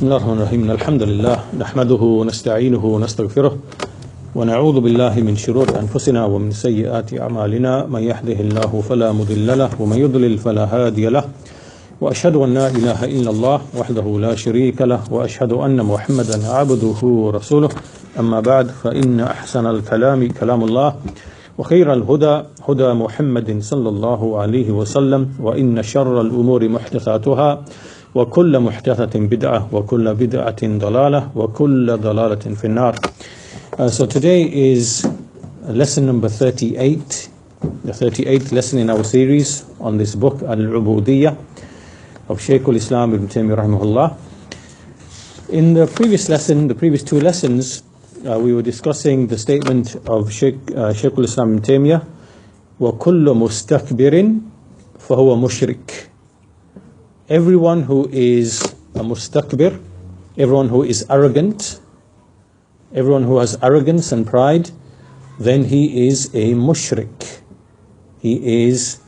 بسم الله الرحمن الرحيم الحمد لله نحمده ونستعينه ونستغفره ونعوذ بالله من شرور أنفسنا ومن سيئات أعمالنا من يهده الله فلا مضل له ومن يضلل فلا هادي له وأشهد أن لا إله إلا الله وحده لا شريك له وأشهد أن محمدا عبده ورسوله أما بعد فإن أحسن الكلام كلام الله وخير الهدى هدى محمد صلى الله عليه وسلم وإن شر الأمور محدثاتها وكل محدثة بدعة وكل بدعة ضلالة وكل ضلالة في النار. So today is lesson number 38, the 38th lesson in our series on this book Al-Uboodiyyah of Shaykh al-Islam Ibn Taymiyyah rahimahullah. In the previous lesson, the previous two lessons, we were discussing the statement of Shaykh al-Islam Ibn Taymiyyah, وَكُلُّ مُسْتَكْبِرٍ فَهُوَ مُشْرِكٍ. Everyone who is a mustakbir, everyone who is arrogant, everyone who has arrogance and pride, then he is a mushrik. He is,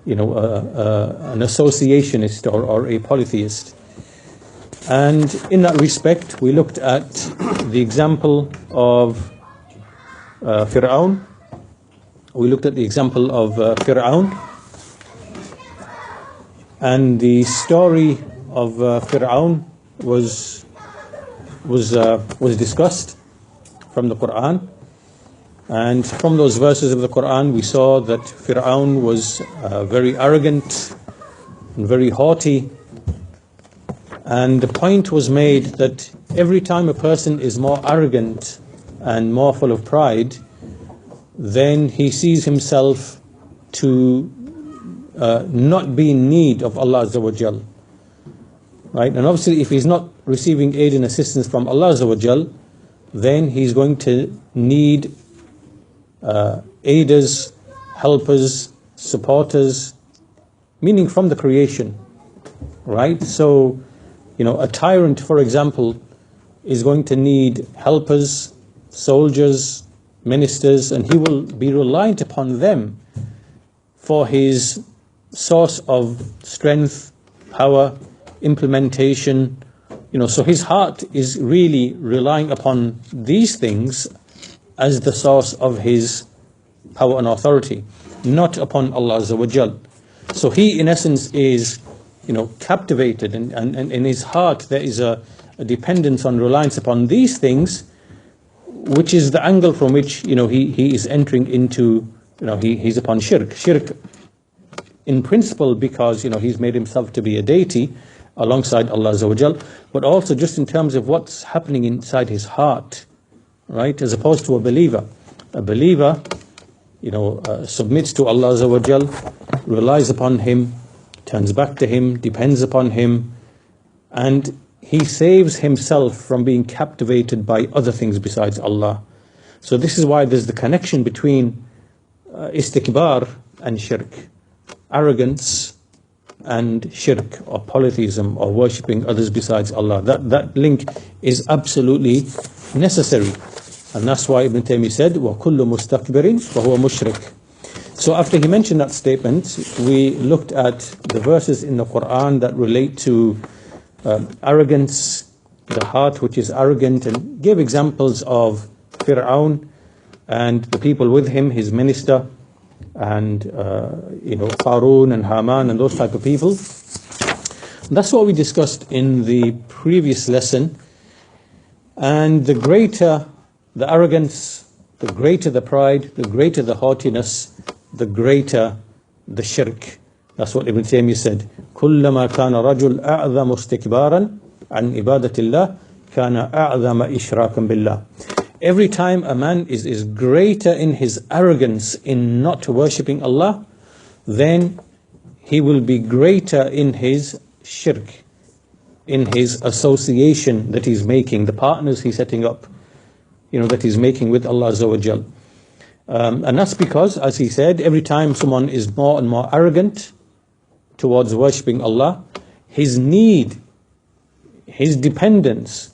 an associationist or a polytheist. And in that respect, we looked at the example of Fir'aun. We looked at the example of Fir'aun. And the story of Fir'aun was discussed from the Quran. And from those verses of the Quran, we saw that Fir'aun was very arrogant and very haughty. And the point was made that every time a person is more arrogant and more full of pride, then he sees himself to not be in need of Allah Azza wa Jal. Right? And obviously if he's not receiving aid and assistance from Allah Azza wa Jal, then he's going to need aiders, helpers, supporters, meaning from the creation. Right? So, a tyrant, for example, is going to need helpers, soldiers, ministers, and he will be reliant upon them for his source of strength, power, implementation. So his heart is really relying upon these things as the source of his power and authority, not upon Allah Azza wa Jal. So he, in essence, is captivated, and in his heart there is a dependence on reliance upon these things, which is the angle from which he is entering into, he's upon shirk in principle, because he's made himself to be a deity alongside Allah Azza wa Jal, but also just in terms of what's happening inside his heart, right? As opposed to a believer submits to Allah Azza wa Jal, relies upon him, turns back to him, depends upon him, and he saves himself from being captivated by other things besides Allah. So this is why there's the connection between istikbar and shirk, arrogance and shirk, or polytheism, or worshipping others besides Allah. That link is absolutely necessary, and that's why Ibn Taymiyyah said, وَكُلُّ مُسْتَكْبِرٍ فَهُوَ مُشْرِكٍ. So after he mentioned that statement, we looked at the verses in the Quran that relate to arrogance, the heart which is arrogant, and gave examples of Fir'aun and the people with him, his minister, and Qarun and Haman and those type of people. That's what we discussed in the previous lesson. And the greater the arrogance, the greater the pride, the greater the haughtiness, the greater the shirk. That's what Ibn Taymiyyah said. كُلَّمَا كَانَ رَجُلْ أَعْظَمُ اسْتِكْبَارًا عَنْ إِبَادَةِ اللَّهِ كَانَ أَعْظَمَ إِشْرَاكًا بِاللَّهِ. Every time a man is greater in his arrogance in not worshipping Allah, then he will be greater in his shirk, in his association that he's making, the partners he's setting up, that he's making with Allah Azza wa Jal. And that's because, as he said, every time someone is more and more arrogant towards worshipping Allah, his need, his dependence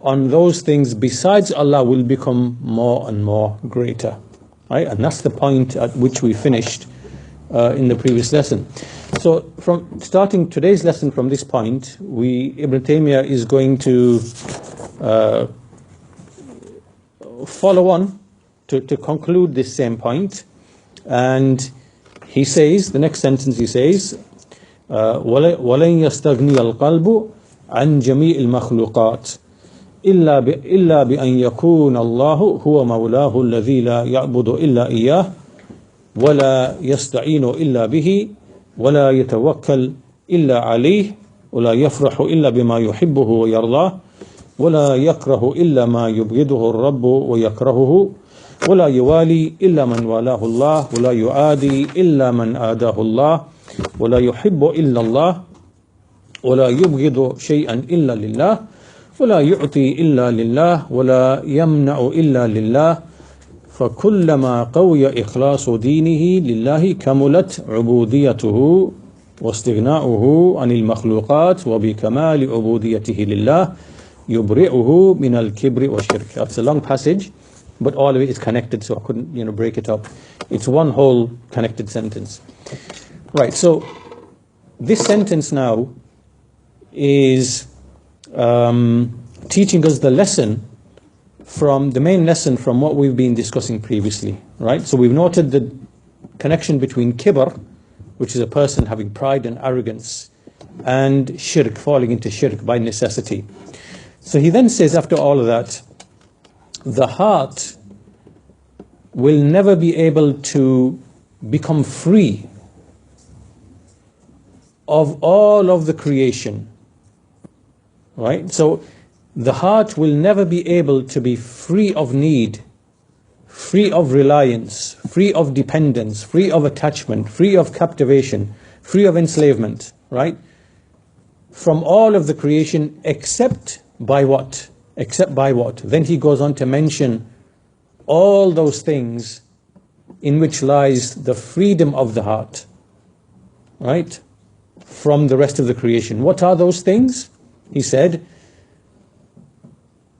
on those things besides Allah will become more and more greater. Right? And that's the point at which we finished in the previous lesson. So from starting today's lesson from this point, Ibn Taymiyyah is going to follow on to conclude this same point. And he says, the next sentence he says, وَلَنْ يَسْتَغْنِيَ الْقَلْبُ عَنْ جَمِيعِ الْمَخْلُوقَاتِ إلا بأن يكون الله هو مولاه الذي لا يعبد إلا إياه ولا يستعين إلا به ولا يتوكل إلا عليه ولا يفرح إلا بما يحبه ويرضاه ولا يكره إلا ما يبغضه الرب ويكرهه ولا يوالي إلا من والاه الله ولا يعادي إلا من آداه الله ولا يحب إلا الله ولا يبغض شيئا إلا لله ولا يعطي إلا لله ولا يمنع إلا لله فكلما قوي إخلاص دينه لله كملت عبوديته واستغناؤه عن المخلوقات وبكمال عبوديته لله يبرئه من الكبر والشرك. That's a long passage, but all of it is connected, so I couldn't break it up. It's one whole connected sentence. Right, so this sentence now is teaching us the lesson from the main lesson from what we've been discussing previously, right? So we've noted the connection between kibr, which is a person having pride and arrogance, and shirk, falling into shirk by necessity. So he then says, after all of that, the heart will never be able to become free of all of the creation, right? So the heart will never be able to be free of need, free of reliance, free of dependence, free of attachment, free of captivation, free of enslavement, right? From all of the creation except by what? Except by what? Then he goes on to mention all those things in which lies the freedom of the heart, right? From the rest of the creation. What are those things? He said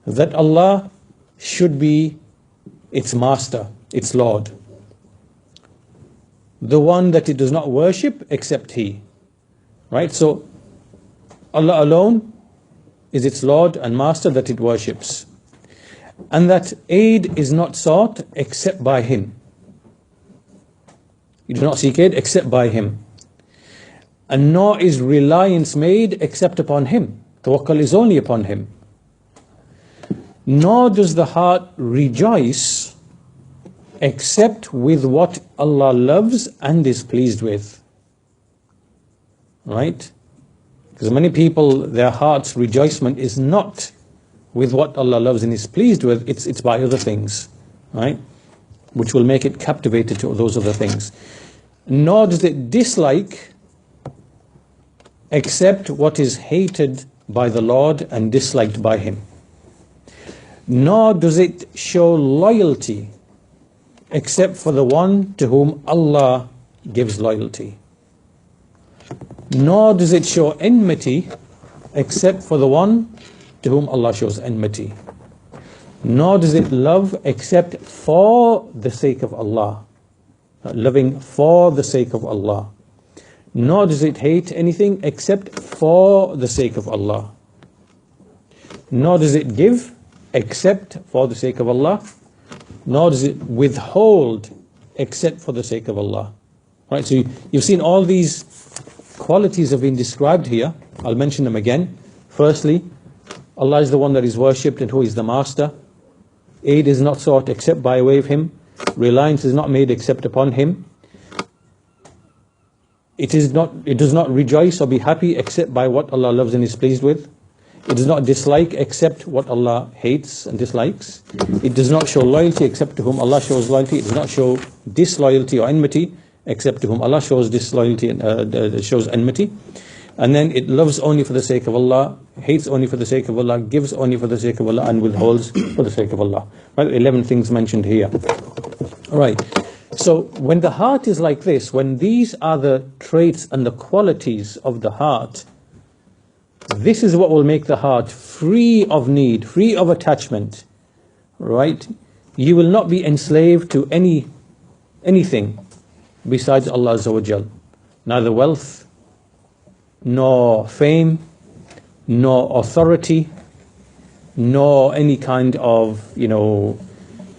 that Allah should be its master, its Lord, the one that it does not worship except He, right? So Allah alone is its Lord and master that it worships, and that aid is not sought except by Him. You do not seek aid except by Him, and nor is reliance made except upon Him. Tawakkul is only upon Him. Nor does the heart rejoice except with what Allah loves and is pleased with, right? Because many people, their heart's rejoicement is not with what Allah loves and is pleased with, it's by other things, right? Which will make it captivated to those other things. Nor does it dislike except what is hated by the Lord and disliked by Him. Nor does it show loyalty except for the one to whom Allah gives loyalty. Nor does it show enmity except for the one to whom Allah shows enmity. Nor does it love except for the sake of Allah, loving for the sake of Allah. Nor does it hate anything except for the sake of Allah. Nor does it give except for the sake of Allah. Nor does it withhold except for the sake of Allah. Right, so you've seen all these qualities have been described here. I'll mention them again. Firstly, Allah is the one that is worshipped and who is the master. Aid is not sought except by way of Him. Reliance is not made except upon Him. It does not rejoice or be happy except by what Allah loves and is pleased with. It does not dislike except what Allah hates and dislikes. It does not show loyalty except to whom Allah shows loyalty. It does not show disloyalty or enmity except to whom Allah shows disloyalty and shows enmity. And then it loves only for the sake of Allah, hates only for the sake of Allah, gives only for the sake of Allah, and withholds for the sake of Allah. Right? 11 things mentioned here. All right. So when the heart is like this, when these are the traits and the qualities of the heart, this is what will make the heart free of need, free of attachment, right? You will not be enslaved to anything besides Allah Azza wa Jal. neither wealth, nor fame, nor authority, nor any kind of,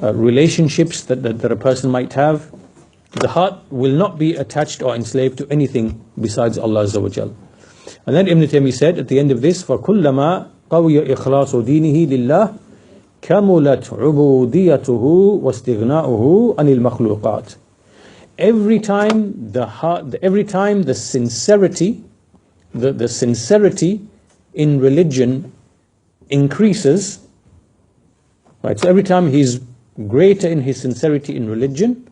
relationships that a person might have. The heart will not be attached or enslaved to anything besides Allah Azza wa Jal. And then Ibn Taymiyyah said at the end of this, فَكُلَّمَا قَوِيَ إِخْلَاصُ دِينِهِ لِلَّهِ كَمُلَتْ عُبُودِيَّتُهُ وَاسْتِغْنَاؤُهُ عَنِ الْمَخْلُوقَاتِ. Every time the sincerity, the sincerity in religion increases, right? So every time he's greater in his sincerity in religion,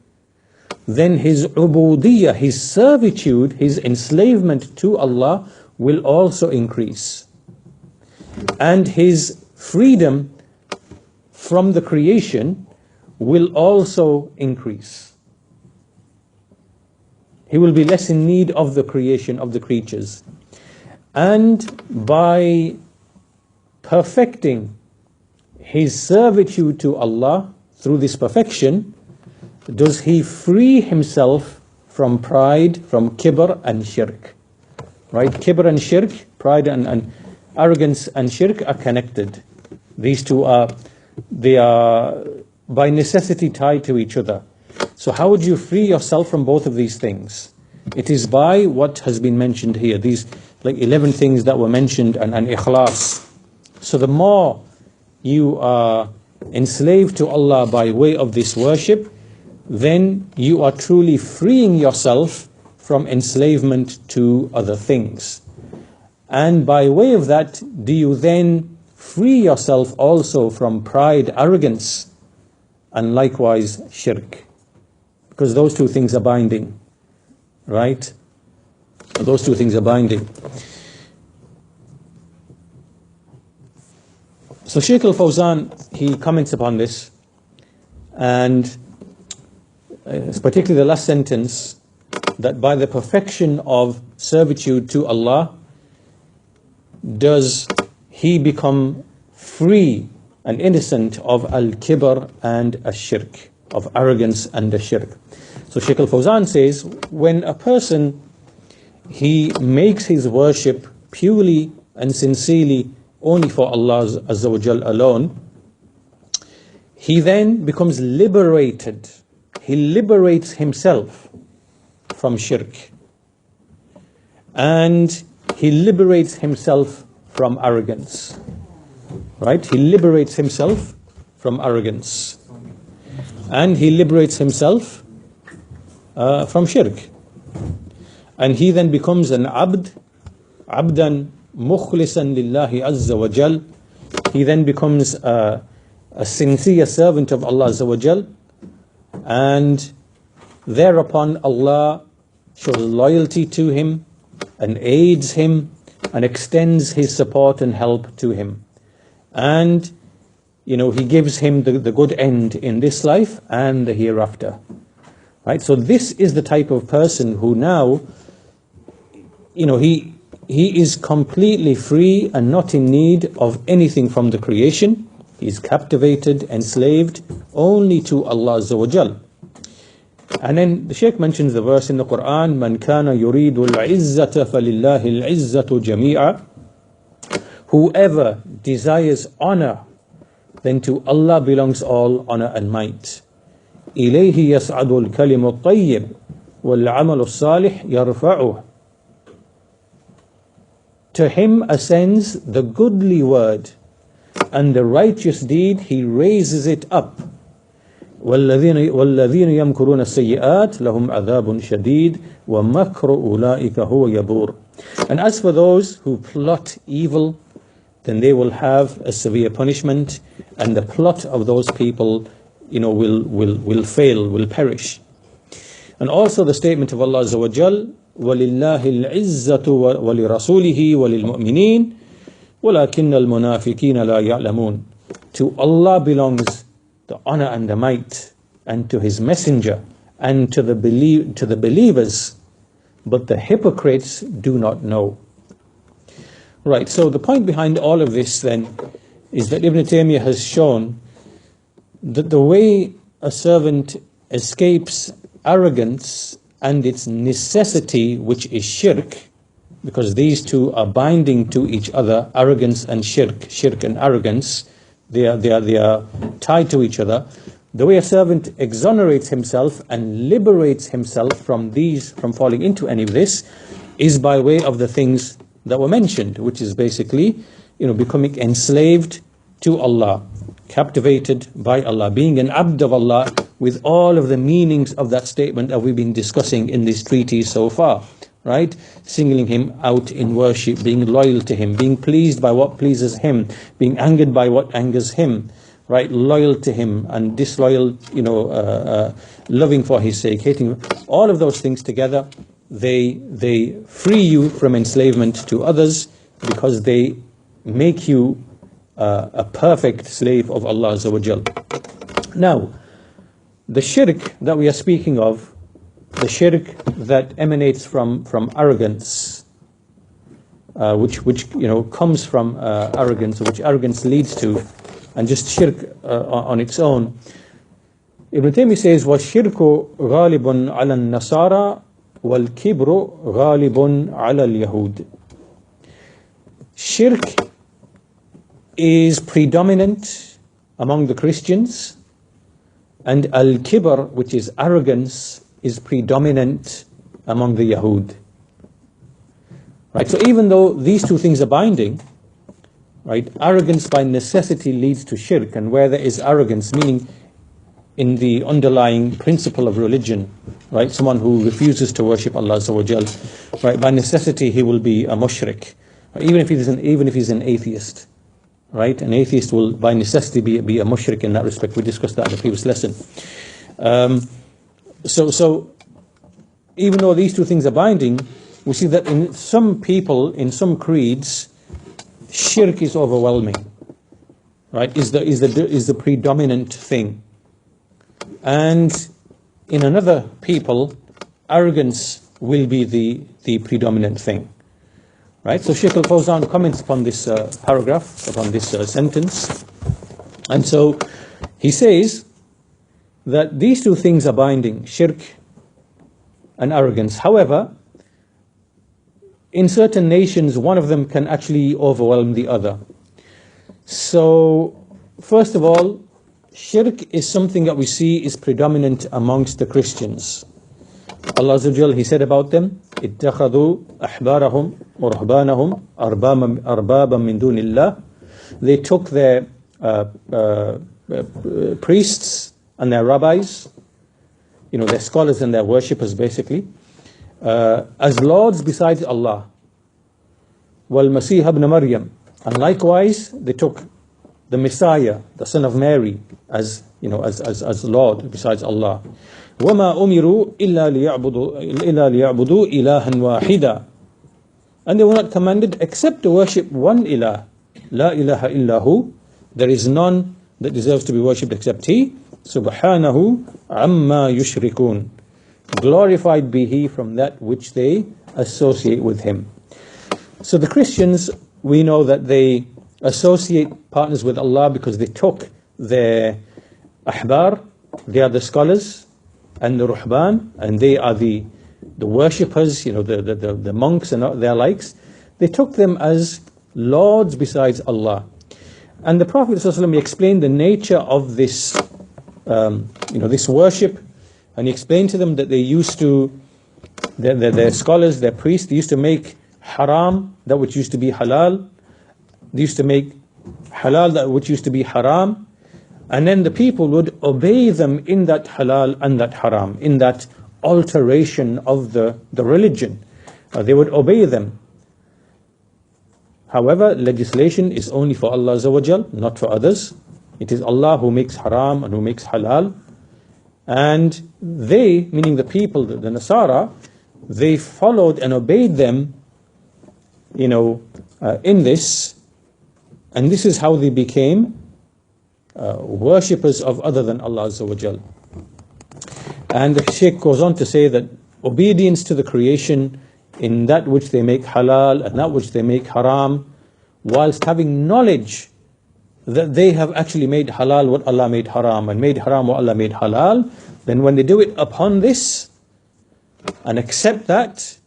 then his ubudiyyah, his servitude, his enslavement to Allah will also increase. And his freedom from the creation will also increase. He will be less in need of the creation, of the creatures. And by perfecting his servitude to Allah through this perfection, does he free himself from pride, from kibr and shirk. Right? Kibr and shirk, pride and arrogance and shirk are connected. These two are by necessity tied to each other. So how would you free yourself from both of these things? It is by what has been mentioned here, these like 11 things that were mentioned, and ikhlas. So the more you are enslaved to Allah by way of this worship, then you are truly freeing yourself from enslavement to other things. And by way of that, do you then free yourself also from pride, arrogance, and likewise shirk? Because those two things are binding, right? Those two things are binding. So Shaykh al-Fawzan, he comments upon this, and particularly the last sentence, that by the perfection of servitude to Allah, does he become free and innocent of al-kibr and al-shirk, of arrogance and the shirk. So Shaykh al-Fawzan says, when a person, he makes his worship purely and sincerely only for Allah Azza wa Jal alone, he then becomes liberated. He liberates himself from shirk. And he liberates himself from arrogance. Right? He liberates himself from arrogance. And he liberates himself from shirk. And he then becomes an abdan mukhlisan lillahi azza wa jal. He then becomes a sincere servant of Allah Azza wa Jal. And thereupon Allah shows loyalty to him and aids him and extends his support and help to him. And, he gives him the good end in this life and the hereafter. Right? So this is the type of person who now, he is completely free and not in need of anything from the creation. He is captivated, enslaved only to Allah Azza wa Jal. And then the Shaykh mentions the verse in the Quran, Man kana yuridu al-izzata falillahi al-izzatu jami'a. Whoever desires honor, then to Allah belongs all honor and might. Ilayhi yas'adu al-kalimu al-tayyib wal-'amalu al-salih yarfa'uh. To him ascends the goodly word, and the righteous deed he raises it up. وَالَّذِينَ يَمْكُرُونَ السَّيِّئَاتِ لَهُمْ عَذَابٌ شَدِيدٌ وَمَكْرُ أُولَٰئِكَ هُوَ يَبُورٌ. And as for those who plot evil, then they will have a severe punishment, and the plot of those people, will fail, will perish. And also the statement of Allah Azza wa Jal, وَلِلَّهِ الْعِزَّةُ وَلِرَسُولِهِ وَلِلْمُؤْمِنِينَ وَلَكِنَّ الْمُنَافِقِينَ لَا يَعْلَمُونَ. To Allah belongs the honor and the might, and to His Messenger, and to the believers, but the hypocrites do not know. Right, so the point behind all of this then is that Ibn Taymiyyah has shown that the way a servant escapes arrogance and its necessity, which is shirk, because these two are binding to each other, arrogance and shirk and arrogance, they are tied to each other. The way a servant exonerates himself and liberates himself from falling into any of this, is by way of the things that were mentioned, which is basically, becoming enslaved to Allah, captivated by Allah, being an abd of Allah, with all of the meanings of that statement that we've been discussing in this treatise so far, right? Singling him out in worship, being loyal to him, being pleased by what pleases him, being angered by what angers him, right? Loyal to him and disloyal, loving for his sake, hating. All of those things together, they free you from enslavement to others, because they make you a perfect slave of Allah Azza wa Jal. Now, the shirk that we are speaking of, the shirk that emanates from arrogance, which comes from arrogance, which arrogance leads to, and just shirk on its own. Ibn Taymiyyah says, وَالشِّرْكُ غَالِبٌ عَلَى النَّصَارَى وَالْكِبْرُ غَالِبٌ عَلَى الْيَهُودِ. Shirk is predominant among the Christians, and al-kibr, which is arrogance, is predominant among the Yahud. Right? So even though these two things are binding, right, arrogance by necessity leads to shirk, and where there is arrogance, meaning in the underlying principle of religion, right, someone who refuses to worship Allah Azza wa Jal, right, by necessity he will be a mushrik, even if he's an atheist. Right, an atheist will by necessity be a mushrik in that respect. We discussed that in the previous lesson. So even though these two things are binding, we see that in some people, in some creeds, shirk is overwhelming. Right, is the predominant thing, and in another people, arrogance will be the predominant thing. Right, so Shaykh al-Fawzan comments upon this paragraph, upon this sentence, and so he says that these two things are binding, shirk and arrogance. However, in certain nations, one of them can actually overwhelm the other. So, first of all, shirk is something that we see is predominant amongst the Christians. Allah Azza wa Jal, He said about them, اتخذوا أحبارهم ورهبانهم أربابا من دون الله. They took their priests and their rabbis, their scholars and their worshippers basically, as lords besides Allah. وَالْمَسِيحَ ابْنَ مَرْيَمَ. And likewise, they took the Messiah, the son of Mary, as Lord besides Allah. وَمَا أُمِرُوا إِلَّا لِيَعْبُدُوا إِلَهًا وَاحِدًا. And they were not commanded except to worship one ilah. La ilaha illahu. There is none that deserves to be worshipped except He. Subhanahu amma yushrikun. Glorified be He from that which they associate with Him. So the Christians, we know that they associate partners with Allah because they took their ahbar, they are the scholars, and the ruhban, and they are the worshippers, the monks and their likes. They took them as lords besides Allah. And the Prophet ﷺ explained the nature of this, this worship, and he explained to them that they used to, their scholars, their priests, they used to make haram that which used to be halal. They used to make halal that which used to be haram. And then the people would obey them in that halal and that haram, in that alteration of the religion. They would obey them. However, legislation is only for Allah Azza wa Jal, not for others. It is Allah who makes haram and who makes halal. And they, meaning the people, the Nasara, they followed and obeyed them, in this. And this is how they became worshippers of other than Allah Azza wa Jal. And the Shaykh goes on to say that obedience to the creation in that which they make halal and that which they make haram, whilst having knowledge that they have actually made halal what Allah made haram and made haram what Allah made halal, then when they do it upon this, and accept that,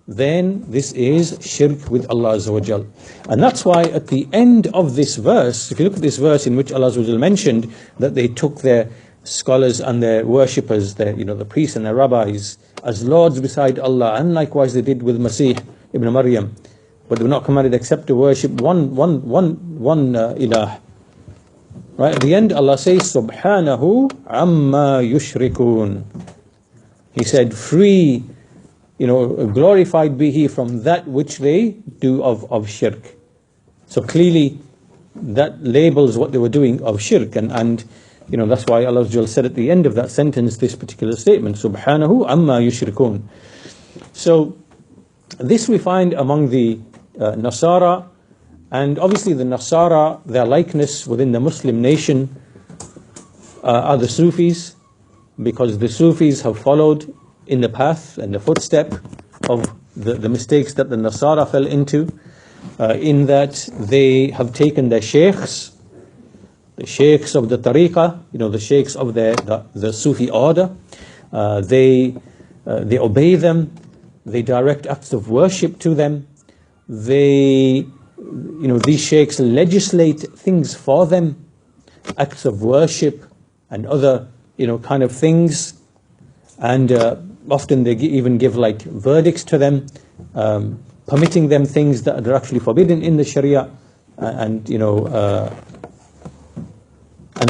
then this is shirk with Allah Azza wa Jal. And that's why at the end of this verse, if you look at this verse in which Allah Azza wa Jal mentioned that they took their scholars and their worshippers, the priests and their rabbis, as lords beside Allah, and likewise they did with Masih ibn Maryam, but they were not commanded except to worship one ilah. Right at the end, Allah says, Subhanahu amma yushrikun. He said, free, glorified be He from that which they do of shirk. So clearly, that labels what they were doing of shirk, and that's why Allah said at the end of that sentence this particular statement, Subhanahu amma yushrikun. So this we find among the Nasara, and obviously the Nasara, their likeness within the Muslim nation are the Sufis, because the Sufis have followed in the path and the footstep of the mistakes that the Nasara fell into, in that they have taken their sheikhs, the sheikhs of the tariqah, the sheikhs of the Sufi order, they obey them, they direct acts of worship to them, these sheikhs legislate things for them, acts of worship and other kind of things, and often they even give like verdicts to them, permitting them things that are actually forbidden in the Sharia, and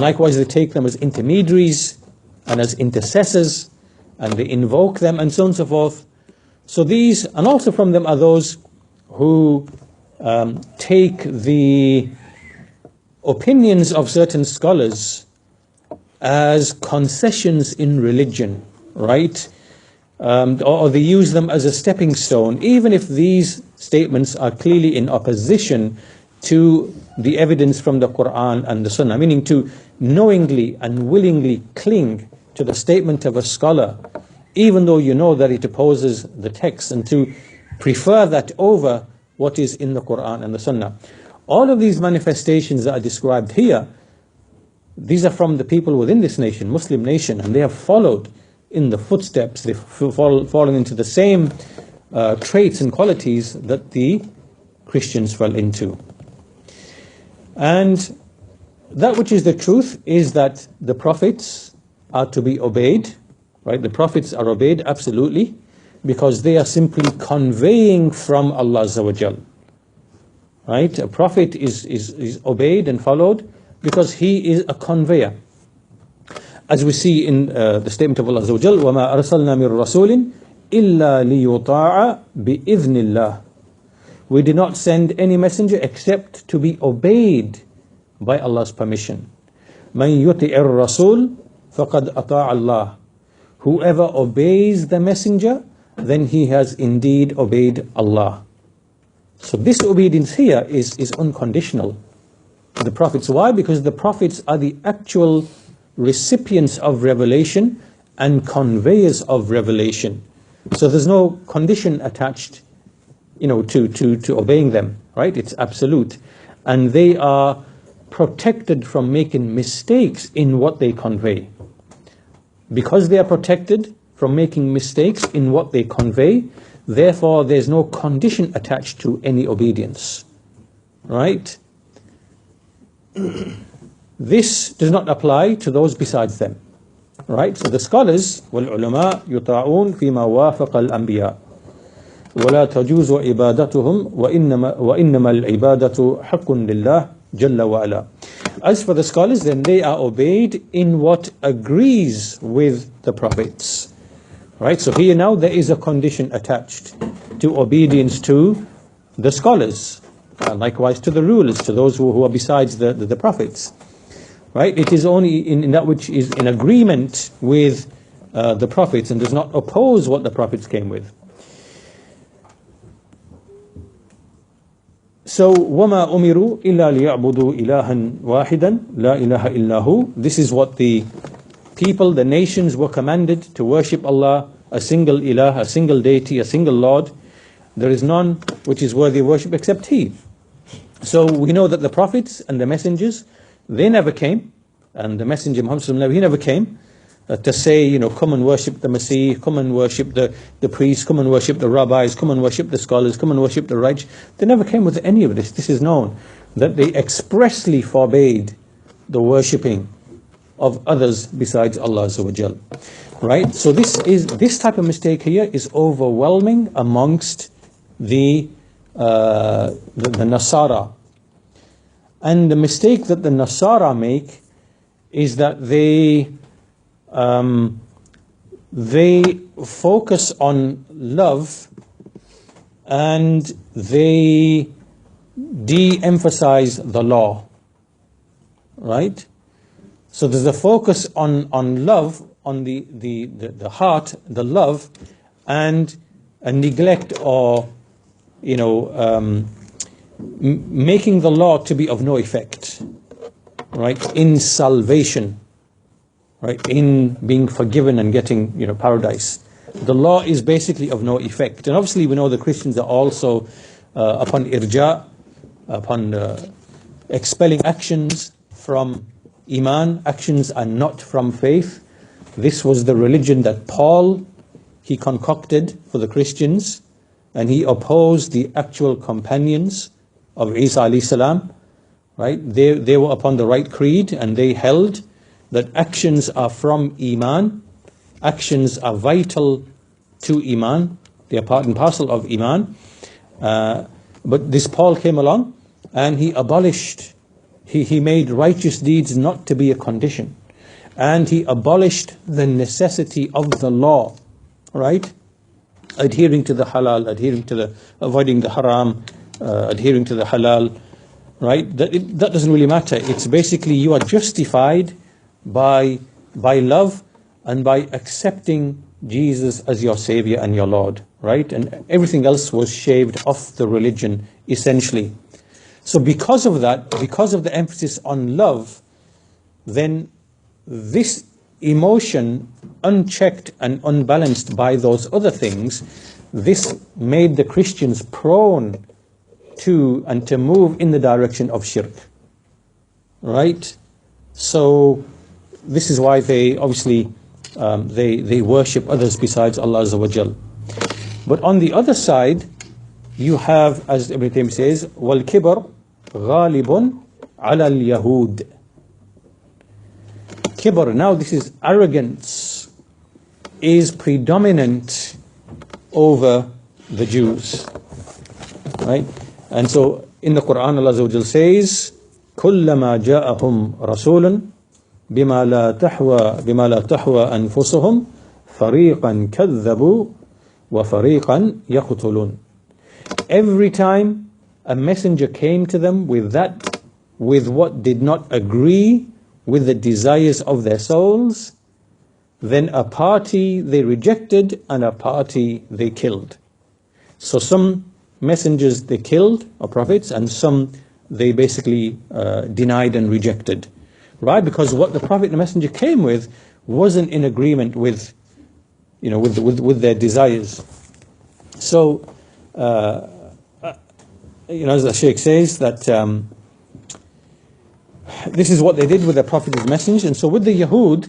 likewise they take them as intermediaries and as intercessors, and they invoke them, and so on and so forth. So these, and also from them are those who take the opinions of certain scholars as concessions in religion, right? Or they use them as a stepping stone, even if these statements are clearly in opposition to the evidence from the Quran and the Sunnah, meaning to knowingly and willingly cling to the statement of a scholar, even though you know that it opposes the text, and to prefer that over what is in the Quran and the Sunnah. All of these manifestations that are described here, these are from the people within this nation, Muslim nation, and they have followed in the footsteps, they've fallen into the same traits and qualities that the Christians fell into. And that which is the truth is that the prophets are to be obeyed, right? The prophets are obeyed absolutely, because they are simply conveying from Allah Azza wa Jal. Right? A prophet is obeyed and followed because he is a conveyor. As we see in the statement of Allah Azza wa Jal, وَمَا أَرْسَلْنَا مِن رَسُولٍ إِلَّا لِيُطَاعَ بِإِذْنِ اللَّهِ. We did not send any messenger except to be obeyed by Allah's permission. مَن يُطِعِ الرَّسُولِ فَقَدْ أَطَاعَ اللَّهِ. Whoever obeys the messenger, then he has indeed obeyed Allah. So this obedience here is unconditional to the prophets. Why? Because the prophets are the actual recipients of revelation and conveyors of revelation. So there's no condition attached, to obeying them, right? It's absolute. And they are protected from making mistakes in what they convey. Because they are protected from making mistakes in what they convey, therefore there's no condition attached to any obedience, right? This does not apply to those besides them, right? So the scholars, وَالْعُلَمَاء يُطَاعُونَ فِي مَا وَافَقَ الْأَنْبِيَاءِ وَلَا تَجُوزُ عِبَادَتُهُمْ وَإِنَّمَا الْعِبَادَةُ حَقٌّ لِلَّهِ جَلَّ وَعَلَى. As for the scholars, then they are obeyed in what agrees with the prophets. Right? So here now there is a condition attached to obedience to the scholars, likewise to the rulers, to those who are besides the prophets. Right? It is only in that which is in agreement with the prophets and does not oppose what the prophets came with. So, وَمَا أُمِرُوا إِلَّا لِيَعْبُدُوا إِلَهًا وَاحِدًا لَا إِلَهَ إِلَّا هُ. This is what the people, the nations were commanded to worship Allah, a single ilah, a single deity, a single Lord. There is none which is worthy of worship except He. So we know that the prophets and the messengers, they never came, and the messenger Muhammad, he never came, to say, come and worship the Messiah, come and worship the priests, come and worship the rabbis, come and worship the scholars, come and worship the righteous. They never came with any of this. This is known, that they expressly forbade the worshipping of others besides Allah Azza wa Jal. Right? So this type of mistake here is overwhelming amongst the Nasara. And the mistake that the Nasara make is that they focus on love and they de-emphasize the law. Right? So there's a focus on love, on the heart, the love, and a neglect or making the law to be of no effect, right? In salvation, right? In being forgiven and getting paradise, the law is basically of no effect. And obviously we know the Christians are also upon irja, upon expelling actions from Iman. Actions are not from faith. This was the religion that Paul, he concocted for the Christians, and he opposed the actual companions of Isa alayhi salam, right? They were upon the right creed, and they held that actions are from Iman. Actions are vital to Iman. They are part and parcel of Iman. But this Paul came along and he abolished, he made righteous deeds not to be a condition. And he abolished the necessity of the law, right? Adhering to the halal, avoiding the haram, adhering to the halal, right? That doesn't really matter. It's basically you are justified by love and by accepting Jesus as your Savior and your Lord, right? And everything else was shaved off the religion, essentially. So because of that, because of the emphasis on love, then this emotion, unchecked and unbalanced by those other things, this made the Christians prone to and to move in the direction of shirk, right? So this is why they obviously they worship others besides Allah Azza wa Jal. But on the other side, you have, as Ibn Taymiyyah says, وَالْكِبْرُ غَالِبٌ عَلَى الْيَهُودِ. Kibr, now this is arrogance, is predominant over the Jews, right? And so in the Quran, Allah Azza wa Jal says, كُلَّمَا جَاءَهُمْ رَسُولٌ بما لا تحوى أنفسهم فريقا كذبوا وفريقا يقتلون. Every time a messenger came to them with what did not agree with the desires of their souls, then a party they rejected and a party they killed. So some messengers they killed, or prophets, and some they basically denied and rejected. Right, because what the Prophet and the Messenger came with wasn't in agreement with, with their desires. So, as the Shaykh says, that this is what they did with their Prophet and Messenger. And so with the Yahud,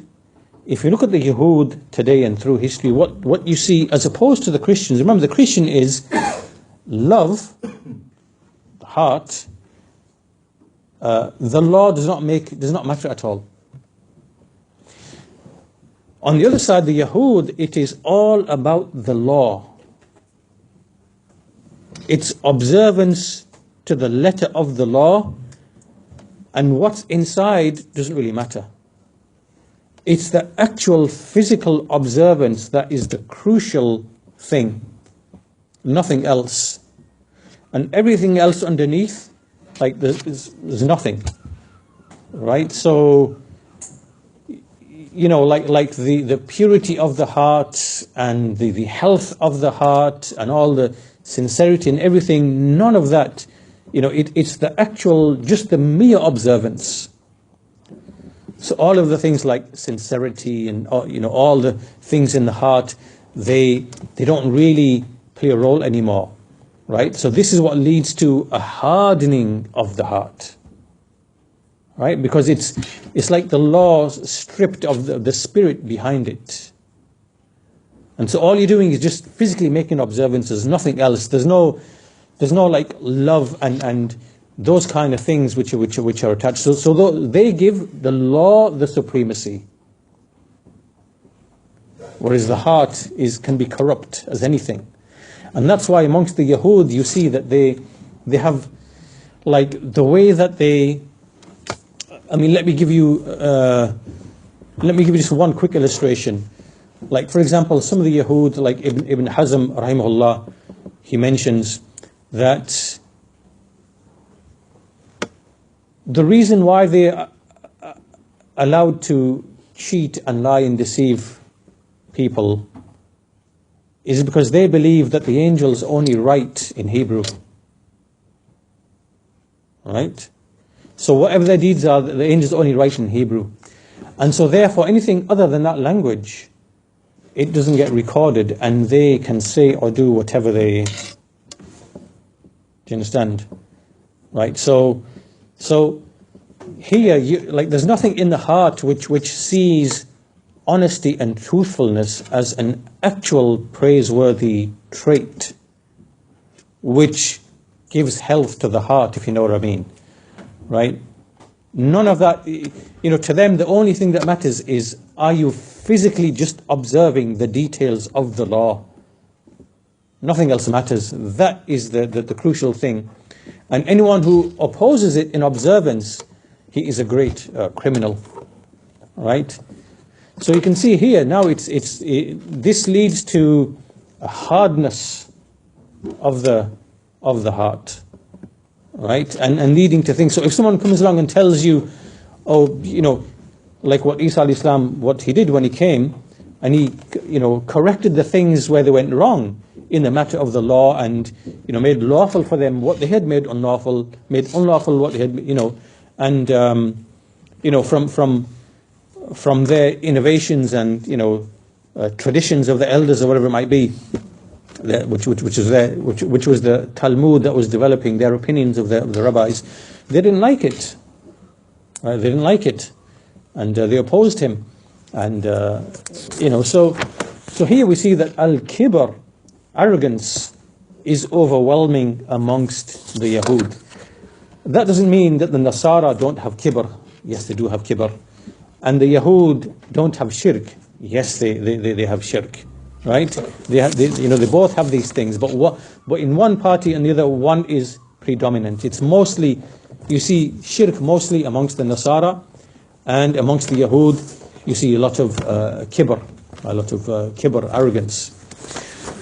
if you look at the Yahud today and through history, what you see, as opposed to the Christians, remember the Christian is love, the heart. The law does not matter at all. On the other side, the Yahud, it is all about the law. It's observance to the letter of the law, and what's inside doesn't really matter. It's the actual physical observance that is the crucial thing, nothing else. And everything else underneath, like there's nothing, right? So, like the purity of the heart and the health of the heart and all the sincerity and everything, none of that, it's the actual, just the mere observance. So all of the things like sincerity and, all the things in the heart, they don't really play a role anymore. Right? So this is what leads to a hardening of the heart. right? Because it's like the law stripped of the spirit behind it. And so all you're doing is just physically making observances, nothing else. There's no like love and those kind of things which are attached. So they give the law the supremacy, whereas the heart can be corrupt as anything. And that's why amongst the Yahud you see that they have like the way that they. I mean, let me give you just one quick illustration. Like, for example, some of the Yahud, like Ibn Hazm, rahimahullah, he mentions that the reason why they are allowed to cheat and lie and deceive people is because they believe that the angels only write in Hebrew. Right? So whatever their deeds are, the angels only write in Hebrew. And so therefore anything other than that language, it doesn't get recorded, and they can say or do whatever they. Do you understand? Right. So here, like, there's nothing in the heart which sees honesty and truthfulness as an actual praiseworthy trait, which gives health to the heart, if you know what I mean. Right? None of that, to them, the only thing that matters is, are you physically just observing the details of the law? Nothing else matters. That is the crucial thing. And anyone who opposes it in observance, he is a great criminal. Right? So you can see here, now this leads to a hardness of the heart. Right? And leading to things. So if someone comes along and tells you, like what Isa alayhi salam, what he did when he came, and he, corrected the things where they went wrong in the matter of the law, and, made lawful for them what they had made unlawful what they had, and, from their innovations and, traditions of the elders or whatever it might be, which was the Talmud that was developing, their opinions of the rabbis, they didn't like it. They didn't like it, and they opposed him. And so here we see that al-kibr, arrogance, is overwhelming amongst the Yahud. That doesn't mean that the Nasara don't have kibr. Yes, they do have kibr. And the Yahud don't have shirk. Yes, they have shirk. Right? They both have these things, but in one party and the other, one is predominant. It's mostly, you see shirk mostly amongst the Nasara, and amongst the Yahud you see a lot of kibr, arrogance.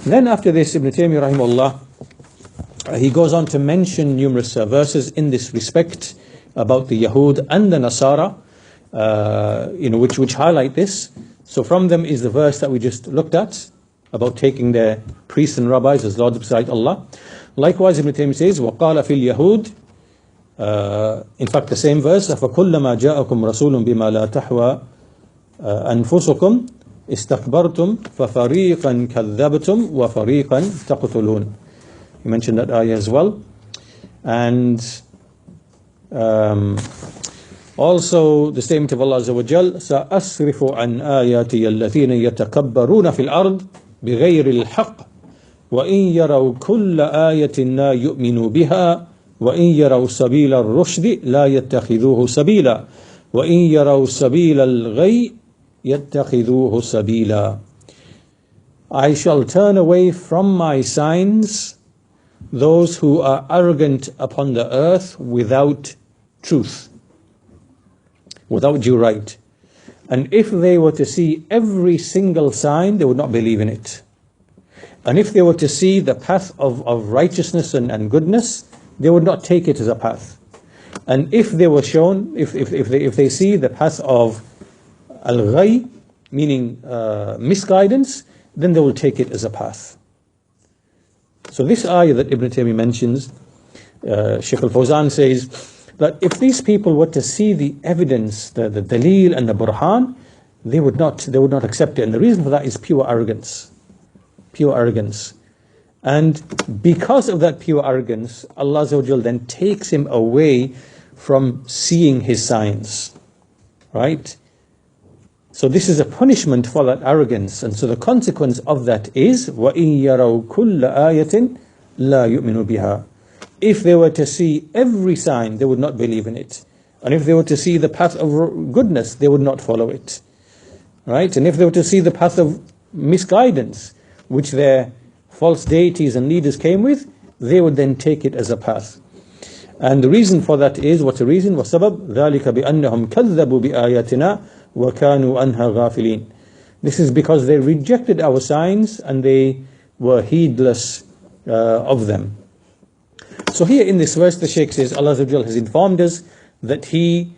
Then after this, Ibn Taymiyyah rahimahullah, he goes on to mention numerous verses in this respect about the Yahud and the Nasara, which highlight this. So from them is the verse that we just looked at, about taking their priests and rabbis as lords beside Allah. Likewise, Ibn Taymiyyah says, وَقَالَ فِي الْيَهُودِ, in fact, the same verse, فَكُلَّمَا جَاءَكُمْ رَسُولٌ بِمَا لَا تَحْوَى أَنفُسُكُمْ اسْتَكْبَرْتُمْ فَفَرِيقًا كَذَّبْتُمْ وَفَرِيقًا تَقْتُلُونَ. He mentioned that ayah as well. And also the statement of Allah Azza wa Jal, سَأَصْرِفُ عَنْ آيَاتِيَ الَّذِينَ يَتَكَبَّرُونَ فِي الْأَرْضِ بِغَيْرِ الْحَقِّ وَإِنْ يَرَوْا كُلَّ آيَةٍ لَا يُؤْمِنُوا بِهَا وَإِنْ يَرَوْا سَبِيلَ الرُّشْدِ لَا يَتَّخِذُوهُ سَبِيلًا وَإِنْ يَرَوْا سَبِيلَ الْغَيِّ يَتَّخِذُوهُ سَبِيلًا. I shall turn away from my signs those who are arrogant upon the earth without truth, without due right. And if they were to see every single sign, they would not believe in it. And if they were to see the path of righteousness and goodness, they would not take it as a path. And if they were shown, if they see the path of al-ghay, meaning misguidance, then they will take it as a path. So this ayah that Ibn Taymiyyah mentions, Shaykh al-Fawzan says that if these people were to see the evidence, the dalil and the burhan, they would not accept it. And the reason for that is pure arrogance. Pure arrogance. And because of that pure arrogance, Allah Azza wa Jal then takes him away from seeing his signs, right? So this is a punishment for that arrogance, and so the consequence of that is وَإِن يَرَوْا كُلَّ آيَةٍ لَا يُؤْمِنُوا بِهَا. If they were to see every sign, they would not believe in it. And if they were to see the path of goodness, they would not follow it, right? And if they were to see the path of misguidance, which their false deities and leaders came with, they would then take it as a path. And the reason for that is, what's the reason? وَسَبَبْ ذَلِكَ بِأَنَّهُمْ كَذَّبُوا بِآيَاتِنَا وَكَانُوا أَنْهَا غَافِلِينَ. This is because they rejected our signs and they were heedless of them. So here in this verse, the Shaykh says, Allah Azza wa Jal has informed us that He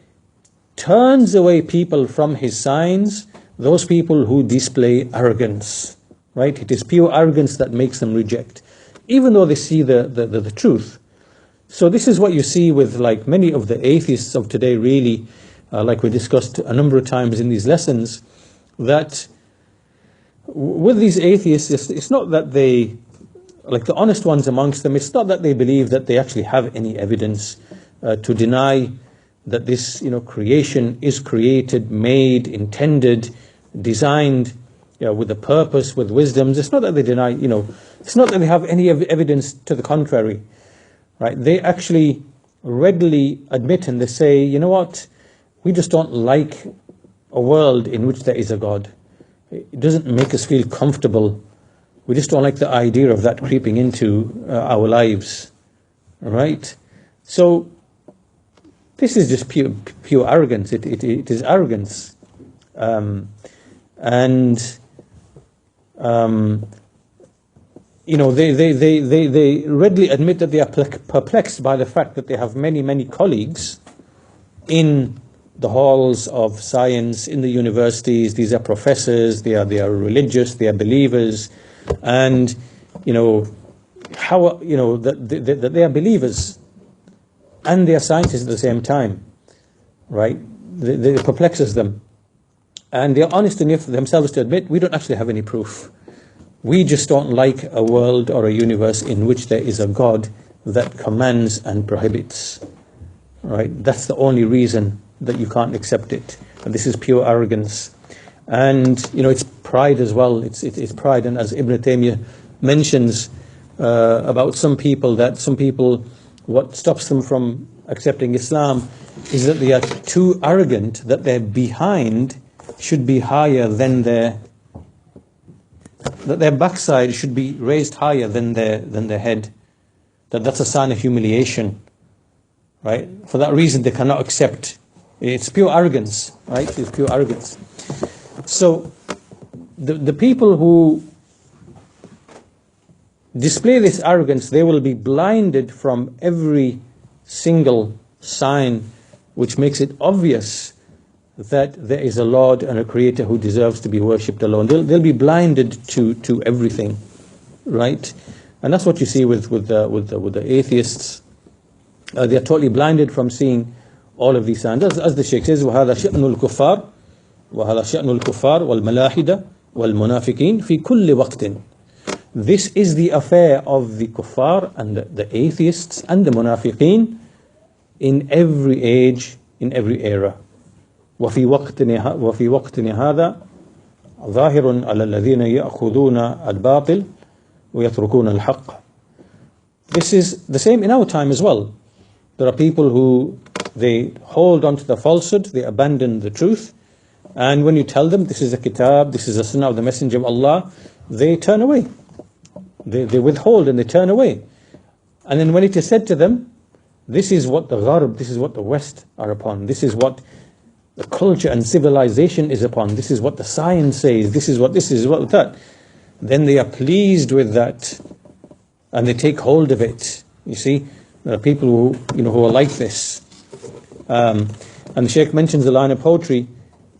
turns away people from His signs, those people who display arrogance, right? It is pure arrogance that makes them reject, even though they see the truth. So this is what you see with like many of the atheists of today, really, like we discussed a number of times in these lessons, that with these atheists, it's not that they, like the honest ones amongst them, it's not that they believe that they actually have any evidence to deny that this, creation is created, made, intended, designed, with a purpose, with wisdoms. It's not that they deny, it's not that they have any evidence to the contrary, right? They actually readily admit and they say, you know what, we just don't like a world in which there is a God. It doesn't make us feel comfortable. We just don't like the idea of that creeping into our lives, right? So this is just pure arrogance. It is arrogance, they readily admit that they are perplexed by the fact that they have many colleagues in the halls of science, in the universities. These are professors. They are religious. They are believers, and that they are believers and they are scientists at the same time, right? It perplexes them. And they are honest enough themselves to admit, we don't actually have any proof. We just don't like a world or a universe in which there is a God that commands and prohibits, right? That's the only reason that you can't accept it. And this is pure arrogance. And, it's pride as well. It's pride. And as Ibn Taymiyyah mentions about some people, what stops them from accepting Islam is that they are too arrogant, that their behind should be higher than that their backside should be raised higher than their head. That's a sign of humiliation, right? For that reason, they cannot accept. It's pure arrogance, right? It's pure arrogance. So the people who display this arrogance, they will be blinded from every single sign which makes it obvious that there is a Lord and a Creator who deserves to be worshipped alone. They'll be blinded to everything, right? And that's what you see with the atheists. They are totally blinded from seeing all of these signs. As the Shaykh says, وَهَذَا شَأْنُ الْكُفَّارِ وَالْمَلَاحِدَةِ وَالْمُنَافِقِينَ فِي كُلِّ وَقْتٍ. This is the affair of the kuffar and the atheists and the munafiqeen in every age, in every era. وفي وقتنا هذا ظاهر على الذين يأخذون الباطل ويتركون الحق. This is the same in our time as well. There are people who they hold on to the falsehood, they abandon the truth, and when you tell them this is a kitab, this is a sunnah of the Messenger of Allah, they turn away. They withhold and they turn away. And then when it is said to them, this is what the Gharb, this is what the West are upon, this is what the culture and civilization is upon, this is what the science says, this is what that, then they are pleased with that and they take hold of it. You see, there are people who who are like this. And the Shaykh mentions the line of poetry,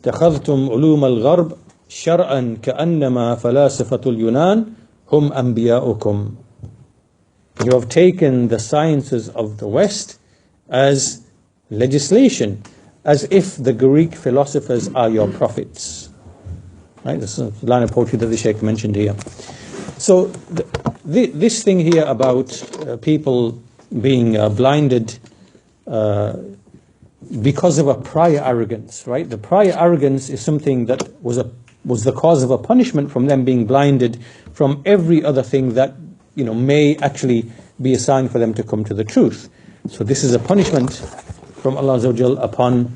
تَخَذْتُمْ عُلُومَ الْغَرْبِ شَرْعًا كَأَنَّمَا فَلَاسِفَةُ الْيُنَانِ هُمْ أَنْبِيَاؤُكُمْ. You have taken the sciences of the West as legislation, as if the Greek philosophers are your prophets. Right? This is a line of poetry that the Shaykh mentioned here. So this thing here about people being blinded because of a prior arrogance, right? The prior arrogance is something that was the cause of a punishment from them being blinded from every other thing that, may actually be a sign for them to come to the truth. So this is a punishment from Allah Azza wa Jal upon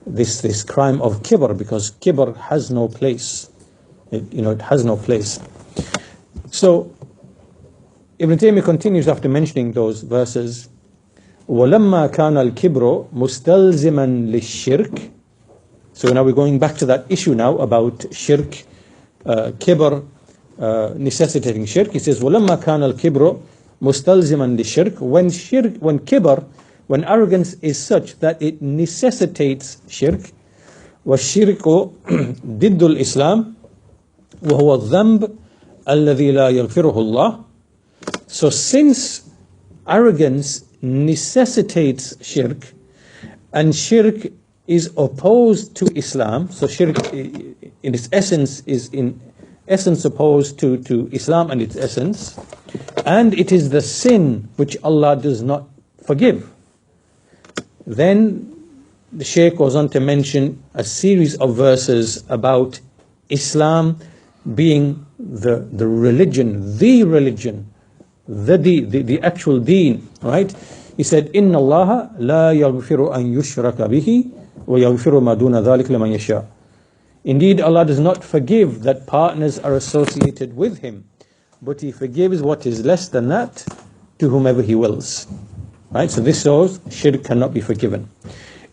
this crime of kibr, because kibr has no place. It has no place. So Ibn Taymiyyah continues after mentioning those verses. وَلَمَّا كَانَ الْكِبْرُ مُسْتَلْزِمًا لِلشِّرْكِ. So now we're going back to that issue now about shirk, kibr, necessitating shirk. He says, وَلَمَّا كَانَ الْكِبْرُ مُسْتَلْزِمًا لِلشِّرْكِ. When kibr, when arrogance is such that it necessitates shirk, وَالشِّرْكُ ضِدُّ الْإِسْلَامِ وَهُوَ الذَّنْبُ الَّذِي لَا يَغْفِرُهُ اللَّهُ. So since arrogance necessitates shirk, and shirk is opposed to Islam, so shirk in its essence is in essence opposed to Islam and its essence, and it is the sin which Allah does not forgive, then the Shaykh goes on to mention a series of verses about Islam being the religion, the actual deen, right? He said, "Inna Allah la yaghfiru an yushraka bihi wa yaghfiru ma duna dhalik liman yasha." Indeed, Allah does not forgive that partners are associated with Him, but He forgives what is less than that to whomever He wills. Right? So this shows shirk cannot be forgiven.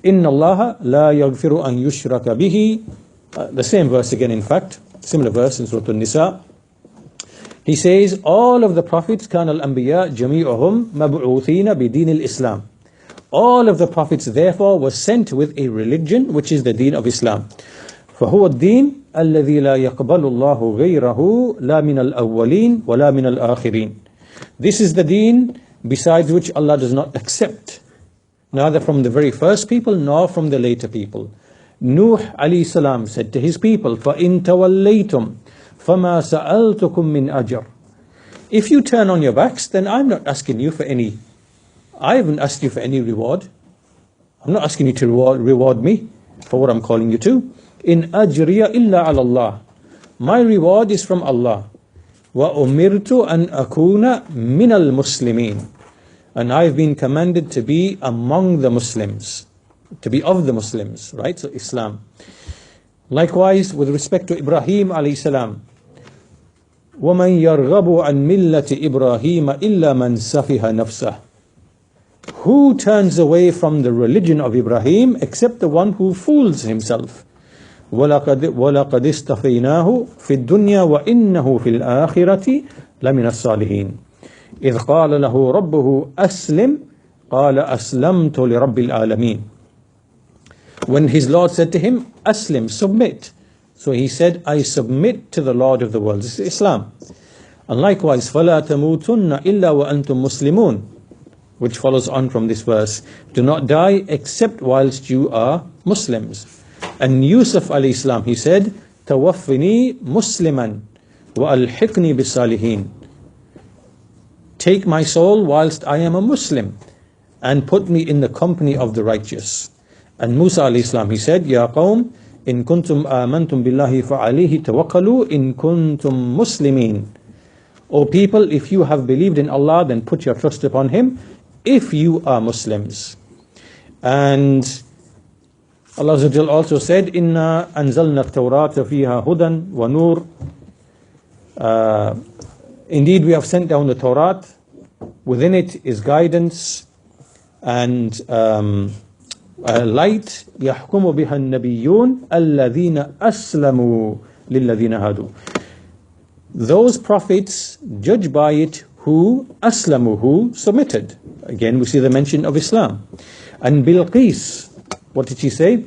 Inna Allah la yaghfiru an yushraka bihi. The same verse again, in fact, similar verse in Surah An-Nisa. He says, all of the prophets, كان الأنبياء جميعهم مبعوثين بدين الإسلام. All of the prophets therefore were sent with a religion which is the deen of Islam. فهو الدين الذي لا يقبل الله غيره لا من الأولين ولا من الآخرين. This is the deen besides which Allah does not accept, neither from the very first people nor from the later people. Nuh alayhi salam said to his people, فَإِن تَوَلَّيْتُمْ فَمَا سَأَلْتُكُم مِّنْ أَجْرٍ. If you turn on your backs, then I'm not asking you for any, I haven't asked you for any reward. I'm not asking you to reward me for what I'm calling you to. In ajriya illa ala Allah. My reward is from Allah. Wa umirtu an akuna min al muslimin. And I've been commanded to be among the Muslims, to be of the Muslims, right? So Islam. Likewise, with respect to Ibrahim alayhi salam, وَمَنْ يَرْغَبُ عَنْ مِلَّةِ إِبْرَاهِيمَ إِلَّا مَنْ سَفِهَ نَفْسَهُ. Who turns away from the religion of Ibrahim except the one who fools himself? وَلَقَدْ اسْتَفَيْنَاهُ فِي الدُّنْيَا وَإِنَّهُ فِي الْآخِرَةِ لَمِنَ الصَّالِحِينَ. إِذْ قَالَ لَهُ رَبُّهُ أَسْلِمْ قَالَ أَسْلَمْتُ لِرَبِّ الْعَالَمِينَ. When his Lord said to him, Aslim, submit. So he said, I submit to the Lord of the world. This is Islam. And likewise, فَلَا تَمُوتُنَّ إِلَّا وَأَنْتُمْ مُسْلِمُونَ, which follows on from this verse. Do not die except whilst you are Muslims. And Yusuf alayhi salam, he said, تَوَفِّنِي مُسْلِمًا وَأَلْحِقْنِي بِالصَّالِحِينَ. Take my soul whilst I am a Muslim and put me in the company of the righteous. And Musa alayhi salam, he said, Ya qawm, in kuntum amantum billahi fa'alayhi tawakkalu in kuntum muslimin. O people, if you have believed in Allah, then put your trust upon Him, if you are Muslims. And Allah Azza wa Jal also said, Inna anzalna at-tawrata fiha hudan wa nur. Indeed, we have sent down the Torah. Within it is guidance and light. يَحْكُمُ بِهَا النَّبِيُّونَ الَّذِينَ أَسْلَمُوا لِلَّذِينَ هَادُوا. Those prophets judge by it who aslamu, who submitted. Again, we see the mention of Islam. And Bilqis, what did she say?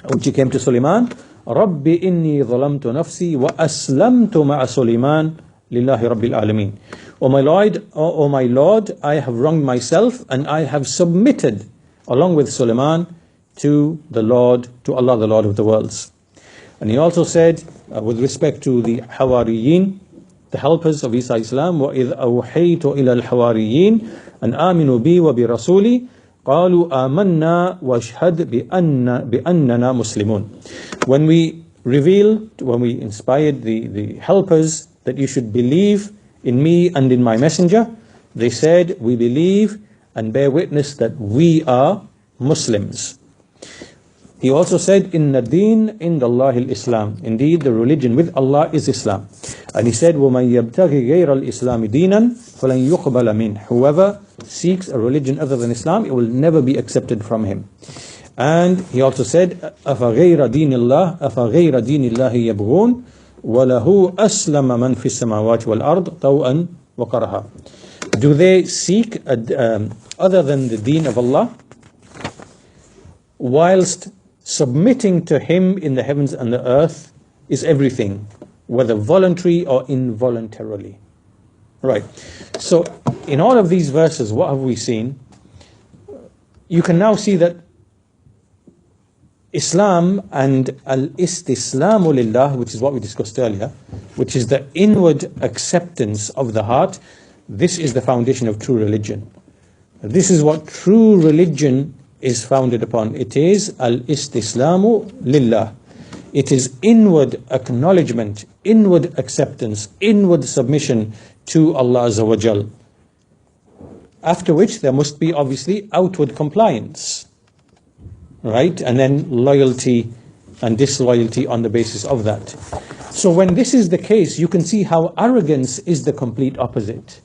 When she came to Sulaiman, رَبِّ إِنِّي ظَلَمْتُ نَفْسِي وَأَسْلَمْتُ مَعَ سُلَيْمَانَ لِلَّهِ رَبِّ الْعَالَمِينَ. O my Lord, I have wronged myself and I have submitted along with Sulaiman to Allah, the Lord of the worlds. And he also said, with respect to the Hawariyin, the helpers of Isa Islam, وَإِذْ أَوْحَيْتُ إِلَى الْحَوَارِيِّينَ أَنْ آمِنُوا بِي وَبِرَسُولِي قالوا آمنا واشهد بأننا مسلمون. When we revealed, when we inspired the helpers that you should believe in me and in my messenger, they said, we believe and bear witness that we are Muslims. He also said, Inna deen indallahi al-Islam. Indeed, the religion with Allah is Islam. And he said, وَمَنْ يَبْتَغِي غَيْرَ الْإِسْلَامِ دِينًا فَلَنْ يُقْبَلَ مِنْهُ. Whoever seeks a religion other than Islam, it will never be accepted from him. And he also said, أَفَغَيْرَ دِينِ اللَّهِ أَفَغَيْرَ دِينِ اللَّهِ يَبْغُونَ وَلَهُ أَسْلَمَ مَنْ فِي السَّمَاوَاتِ وَالْأَرْضِ طَوْءًا وَكَرْهًا. Do they seek other than the deen of Allah, whilst submitting to Him in the heavens and the earth is everything, whether voluntary or involuntarily. Right. So in all of these verses, what have we seen? You can now see that Islam and al-istislamu lillah, which is what we discussed earlier, which is the inward acceptance of the heart, this is the foundation of true religion. This is what true religion is founded upon. It is al-istislamu lillah. It is inward acknowledgement, inward acceptance, inward submission to Allah Azza wa Jal. After which there must be obviously outward compliance, right? And then loyalty and disloyalty on the basis of that. So when this is the case, you can see how arrogance is the complete opposite.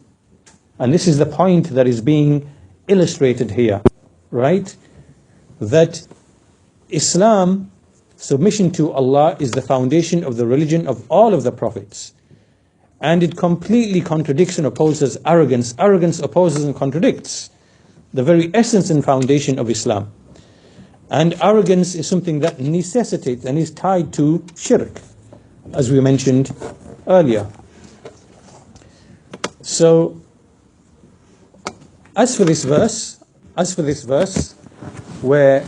And this is the point that is being illustrated here, right? That Islam, submission to Allah, is the foundation of the religion of all of the prophets. And it completely contradicts and opposes arrogance. Arrogance opposes and contradicts the very essence and foundation of Islam. And arrogance is something that necessitates and is tied to shirk, as we mentioned earlier. So, as for this verse, where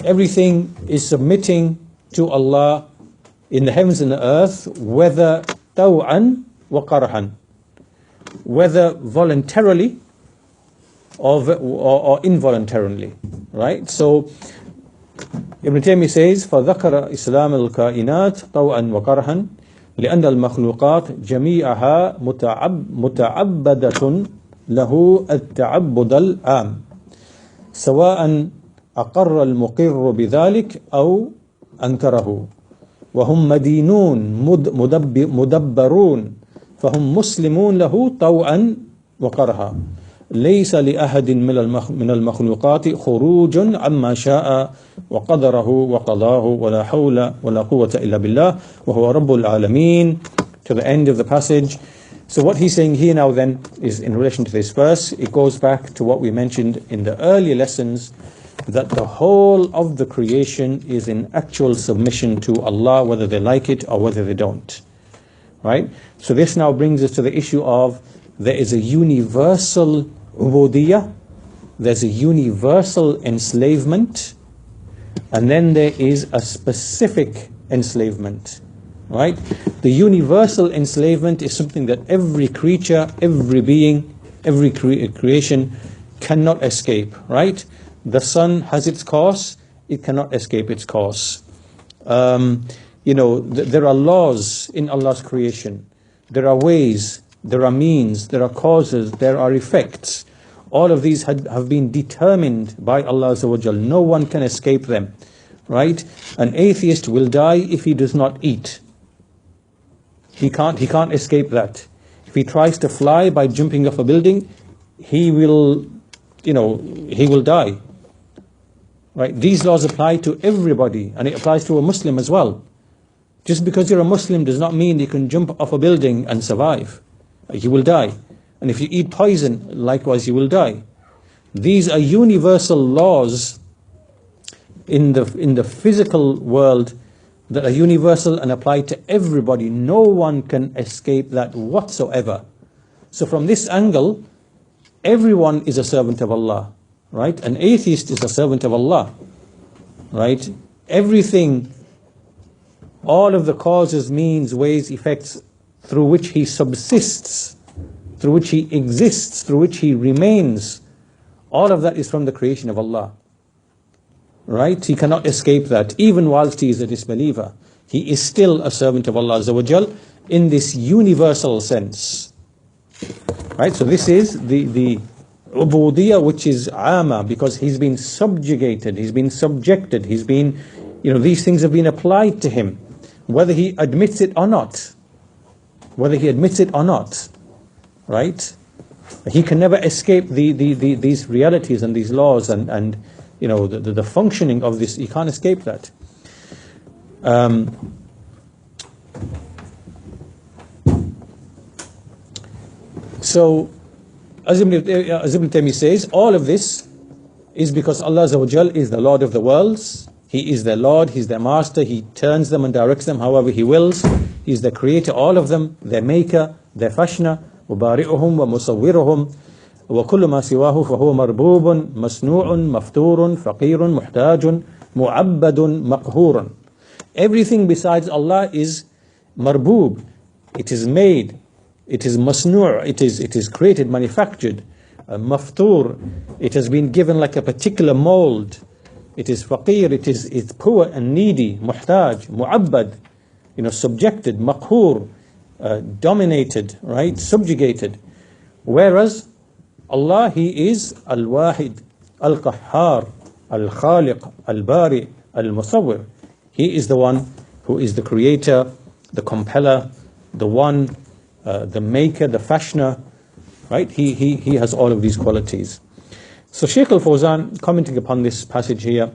everything is submitting to Allah in the heavens and the earth, whether taw'an wa qarhan, whether voluntarily or involuntarily, right? So Ibn Taymiyyah says, فَذَكَرَ إِسْلَامَ الْكَائِنَاتِ طَوْعًا وَقَرْحًا لأن المخلوقات جميعها متعبدة له التعبد العام سواء أقر المقر بذلك أو أنكره وهم مدينون مدبرون فهم مسلمون له طوعا وكرها ليس لأحد من المخلوقات خروج عما شاء وقدره وقضاه ولا حول ولا قوة إلا بالله وهو رب العالمين, to the end of the passage. So what he's saying here now then is in relation to this verse, it goes back to what we mentioned in the earlier lessons, that the whole of the creation is in actual submission to Allah, whether they like it or whether they don't. Right? So this now brings us to the issue of there is a universal uboodiyyah, there's a universal enslavement, and then there is a specific enslavement. Right? The universal enslavement is something that every creature, every being, every creation cannot escape. Right? The sun has its course, it cannot escape its course. There are laws in Allah's creation. There are ways, there are means, there are causes, there are effects. All of these have been determined by Allah Azza wa Jal. No one can escape them. Right? An atheist will die if he does not eat. He can't escape that. If he tries to fly by jumping off a building, he will die. Right? These laws apply to everybody, and it applies to a Muslim as well. Just because you're a Muslim does not mean you can jump off a building and survive. You will die. And if you eat poison, likewise you will die. These are universal laws in the physical world that are universal and apply to everybody. No one can escape that whatsoever. So from this angle, everyone is a servant of Allah. Right? An atheist is a servant of Allah. Right? Everything, all of the causes, means, ways, effects through which he subsists, through which he exists, through which he remains, All of that is from the creation of Allah. Right? He cannot escape that. Even whilst he is a disbeliever, he is still a servant of Allah Azza wa Jal in this universal sense. Right? So this is the Uboodiyyah, which is Ama, because he's been subjugated, he's been subjected, he's been, these things have been applied to him, whether he admits it or not. Whether he admits it or not. Right? He can never escape these realities and these laws and the functioning of this. He can't escape that. So, as Ibn Taymiyyah says, all of this is because Allah Azza wa Jal is the Lord of the worlds. He is their Lord, He's their Master, He turns them and directs them however He wills. He's the Creator, all of them, their Maker, their Fashna, وبارئهم ومصورهم وكل ما سواه فهو مربوب مصنوع مفتور فقير محتاج معبد مقهور. Everything besides Allah is marboob. It is made. It is masnu'. It is created, manufactured. Maftur. It has been given like a particular mold. It is faqir. It's poor and needy. Muhtaj, mu'abbad. Subjected, maqhur, dominated, right? Subjugated. Whereas Allah, He is Al-Wahid, Al-Qahhar, Al-Khaliq, Al-Bari, Al-Musawwir. He is the one who is the creator, the compeller, the one, the maker, the fashioner, right? He has all of these qualities. So Shaykh al-Fawzan, commenting upon this passage here,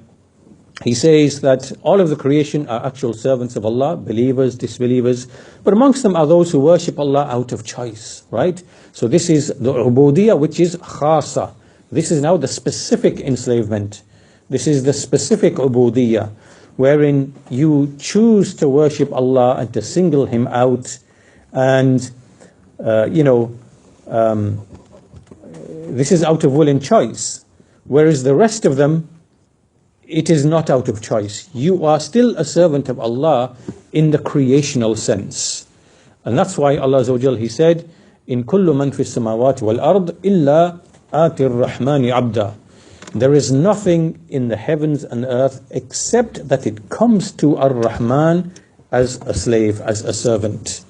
he says that all of the creation are actual servants of Allah, believers, disbelievers, but amongst them are those who worship Allah out of choice, right? So this is the Uboodiyyah, which is khasa. This is now the specific enslavement. This is the specific Uboodiyyah, wherein you choose to worship Allah and to single Him out, and this is out of will and choice, whereas the rest of them, it is not out of choice. You are still a servant of Allah in the creational sense. And that's why Allah Azza wa Jal, He said, In kullu man fis samawati wal ard illa atir rahmani abda. There is nothing in the heavens and earth except that it comes to Ar-Rahman as a slave, as a servant.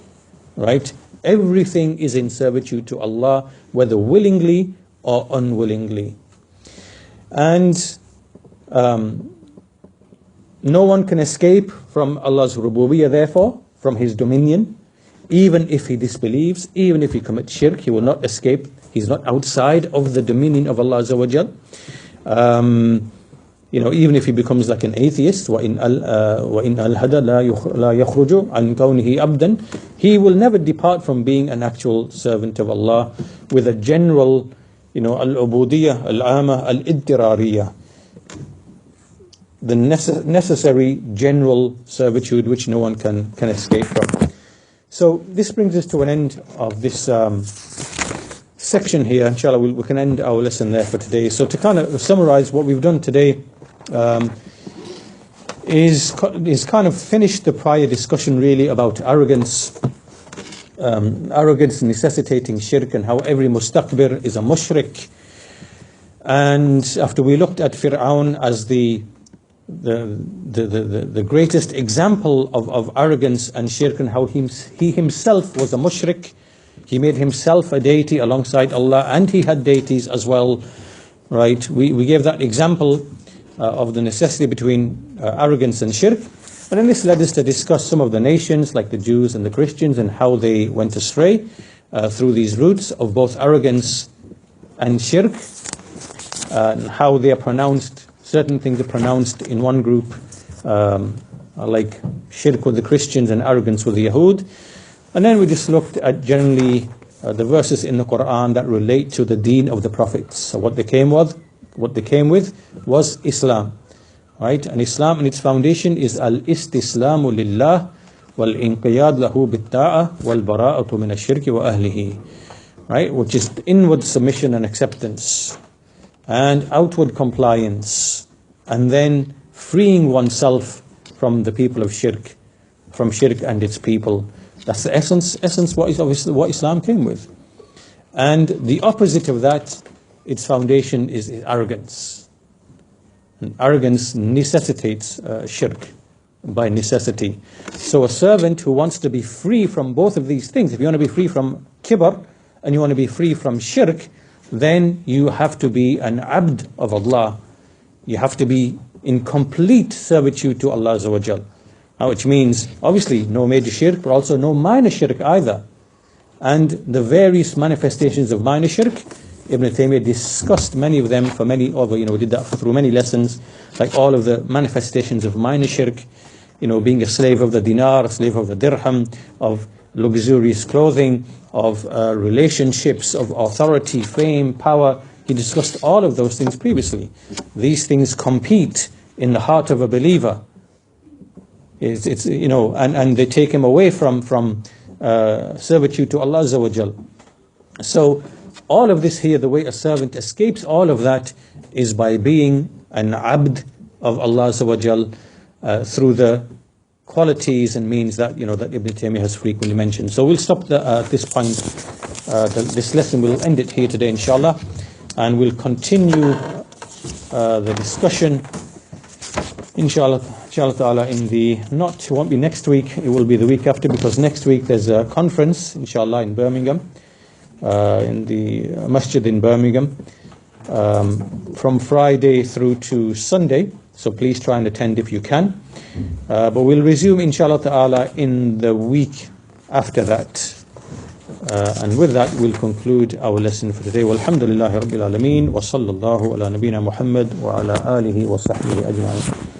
Right? Everything is in servitude to Allah, whether willingly or unwillingly. And no one can escape from Allah's rububiyyah, therefore, from His dominion. Even if he disbelieves, even if he commits shirk, he will not escape. He's not outside of the dominion of Allah Azza wa Jal. Even if he becomes like an atheist, وَإِنْ أَلْهَدَ لَا يَخْرُجُ عَنْ كَوْنِهِ أَبْدًا, he will never depart from being an actual servant of Allah with a general, al-ubudiyyah, al-ama, al-idtirariyah, the necessary general servitude which no one can escape from. So this brings us to an end of this section here. Inshallah, we can end our lesson there for today. So to kind of summarize what we've done today, is kind of finished the prior discussion really about arrogance, arrogance necessitating shirk, and how every mustakbir is a mushrik. And after we looked at Fir'aun as the greatest example of arrogance and shirk, and how he himself was a mushrik. He made himself a deity alongside Allah, and he had deities as well, right? We gave that example of the necessity between arrogance and shirk. And then this led us to discuss some of the nations, like the Jews and the Christians, and how they went astray through these roots of both arrogance and shirk, and how they are pronounced. Certain things are pronounced in one group, like shirk with the Christians and arrogance with the Yahud. And then we just looked at generally the verses in the Quran that relate to the deen of the prophets. So what they came with was Islam, right? And Islam and its foundation is al-istislamu lillah wal-inqiyad lahu bit-ta'a wal-bara'atu min ash-shirki wa ahlihi, right? Which is inward submission and acceptance, and outward compliance, and then freeing oneself from the people of shirk, from shirk and its people. That's the essence what Islam came with. And the opposite of that its foundation is arrogance. And arrogance necessitates shirk by necessity. So a servant who wants to be free from both of these things, if you want to be free from kibr and you want to be free from shirk, then you have to be an abd of Allah. You have to be in complete servitude to Allah Azza wa Jal. Which means, obviously, no major shirk, but also no minor shirk either. And the various manifestations of minor shirk, Ibn Taymiyyah discussed many of them for many, we did that through many lessons, like all of the manifestations of minor shirk, being a slave of the dinar, a slave of the dirham, of luxurious clothing, of relationships, of authority, fame, power. He discussed all of those things previously. These things compete in the heart of a believer. And they take him away from servitude to Allah Azza wa Jal. So all of this here, the way a servant escapes all of that is by being an abd of Allah Azza wa Jal through the qualities and means that that Ibn Taymiyyah has frequently mentioned. So we'll stop at this point. This lesson, we'll end it here today, inshallah, and we'll continue the discussion, inshallah ta'ala, it won't be next week, it will be the week after, because next week there's a conference, inshallah, in Birmingham, in the masjid in Birmingham, from Friday through to Sunday. So please try and attend if you can. But we'll resume, inshallah ta'ala, in the week after that. And with that, we'll conclude our lesson for today. Walhamdulillahi Rabbil Alameen, wa sallallahu ala nabina Muhammad wa ala alihi wa sahbihi ajma'in.